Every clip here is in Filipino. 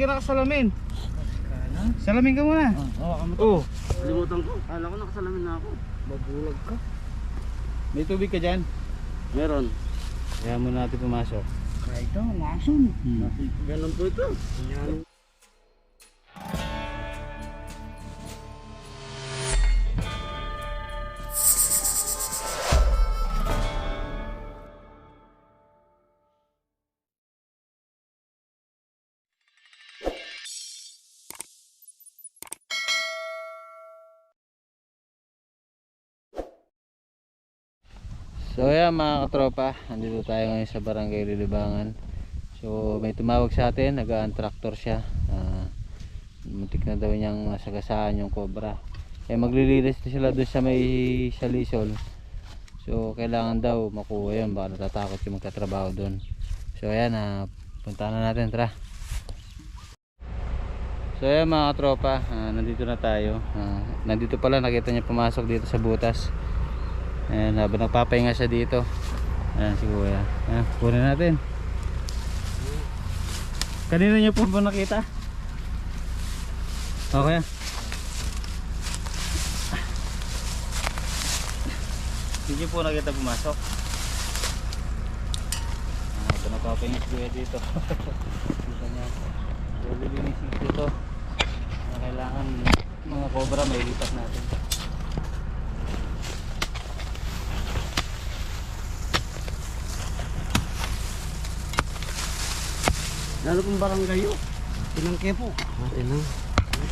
ka nakasalamin? Salamin ka muna. Oo. Limutan ko. Kala ko nakasalamin na ako. Mabulag ka. May tubig ka dyan? Meron. Kaya muna natin pumasok. Kaya ito, mason. Ganun po ito. Yan. So ayan mga katropa, andito tayo ngayon sa Barangay Lilibangan. So may tumawag sa atin, nag-a-tractor siya. Muntik na daw niyang nasagasaan yung cobra. Kaya maglilinis na sila doon sa may salisol. So kailangan daw makuha yun, baka natatakot yung magtatrabaho doon. So ayan, puntahan na natin, tara. So ayan mga katropa, nandito na tayo. Nandito pala, nakita niya pumasok dito sa butas. Ayan, habang nagpapahinga siya dito. Ayan si kuya. Ayan, kunin natin. Kanina niyo po ba nakita? Okay. Hindi niyo po nakita pumasok. Habang nagpapahinga si kuya dito. Kita niya. Lilinisip dito. Kailangan mga cobra may lipat natin. Lalo pong barangay yun. Tinangke po. Tinang.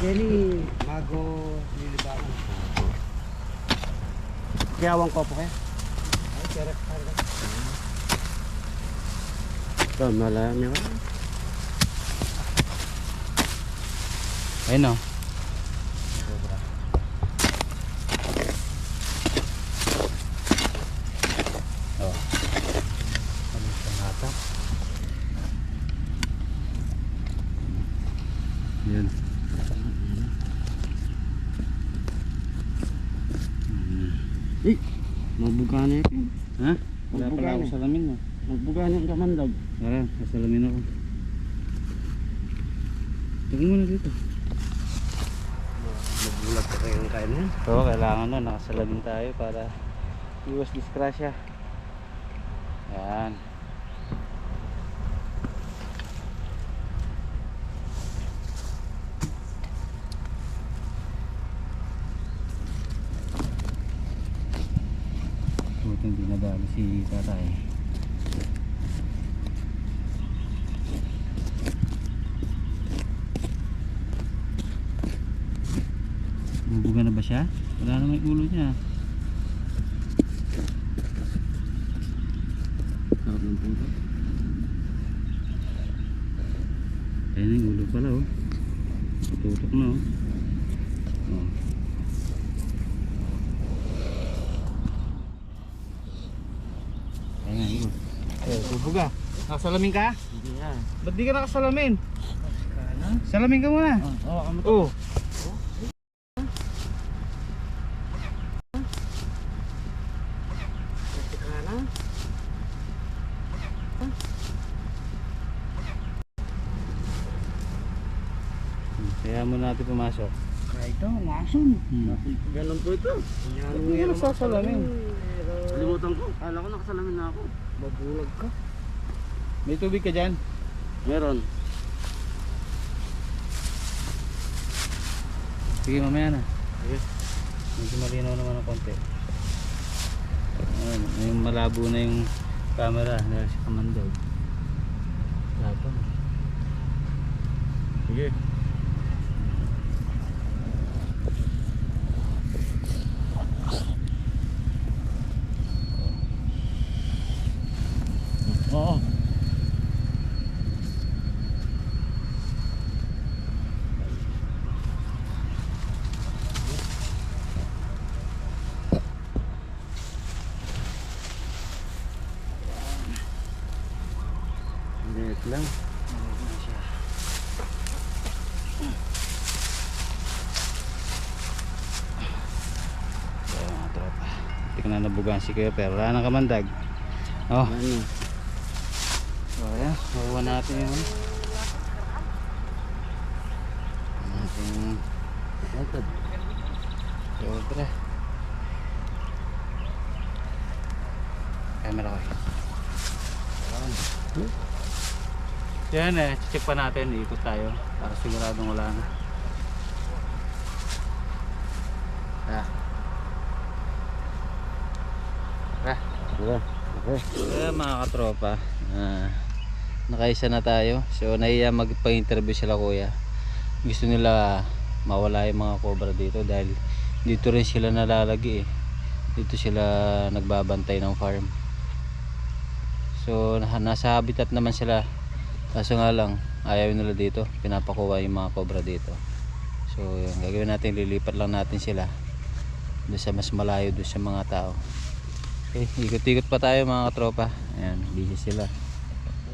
Kelly, Mago, Lilibangan. Kiyawang ko po kaya? Ay, kerek. Ito, malami ako. Ayun o. Oh. Ano itong hatak? Yan. Eh, magbuga na yun. Ha? Wala pala ako salamin mo. Magbuga na yung kamandag. Tara, salamin ako. Tingin mo na dito. Magbulag ka kayong kain yan. Oo, kailangan na nakasalamin tayo para iwas disgrasya. Yan. Buti hindi nadali si tatay. Bubuga na ba siya? Wala na may ulo niya. Sarap ng puto. Ayan yung ulo pala oh. Tutok na oh. Oh. Ayan nga yun. Bubuga. Nakasalamin ka? Hindi yan. Ba't di ka nakasalamin? Salamin ka muna. Oo. Kaya muna natin pumasok. Kaya ito, mason. Ganun po ito. Hindi ka nagsasalamin. Limutan ko. Kala ko nakasalamin na ako. Mabulag ka. May tubig ka dyan? Meron. Sige, mamaya na. Sige. Medyo malinaw naman ng konti. Ayan, yung malabo na yung camera dahil sa kamandog. Lapang. Sige. Oo. Liit lang. Ayan mga tropa. Tingnan na nabugan si Kuya pero wala nang kamandag. Oh. Ano? So ayan, makuha natin yun. Sobra. Camera ko. Yan check pa natin, ikot tayo para siguradong wala na. Mga katropa, nakaisa na tayo. So naiya magpa-interview sila kuya. Gusto nila mawala yung mga cobra dito dahil dito rin sila nalalagi eh. Dito sila nagbabantay ng farm. So nasa habitat naman sila, kaso nga lang ayaw nila dito, pinapakuha yung mga cobra dito. So yung gagawin natin, lilipat lang natin sila doon sa mas malayo doon sa mga tao. Okay, ikot-ikot pa tayo mga katropa. Ayan, busy sila.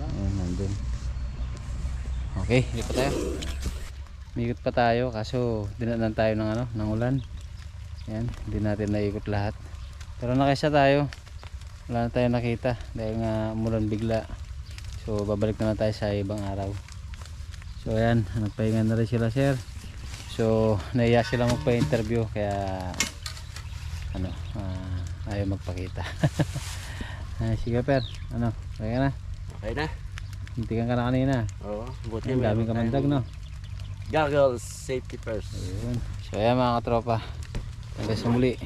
Ayan, nandun. Okay, ikot tayo. Ikot pa tayo kaso dinanan tayo ng ng ulan. Ayan, hindi natin naikot lahat. Pero nakaisa tayo. Wala na tayo nakita dahil nga umulan bigla. So babalik na lang tayo sa ibang araw. So ayan, nagpahinga na rin sila sir. So naiya sila magpa-interview kaya ayaw magpakita. Sige per, kaya na? Okay na? Hintikan ka na kanina. Oo, buti Ang daming kamandag no? Goggles, safety first. Ayun. So ayan mga katropa, hanggang sa muli.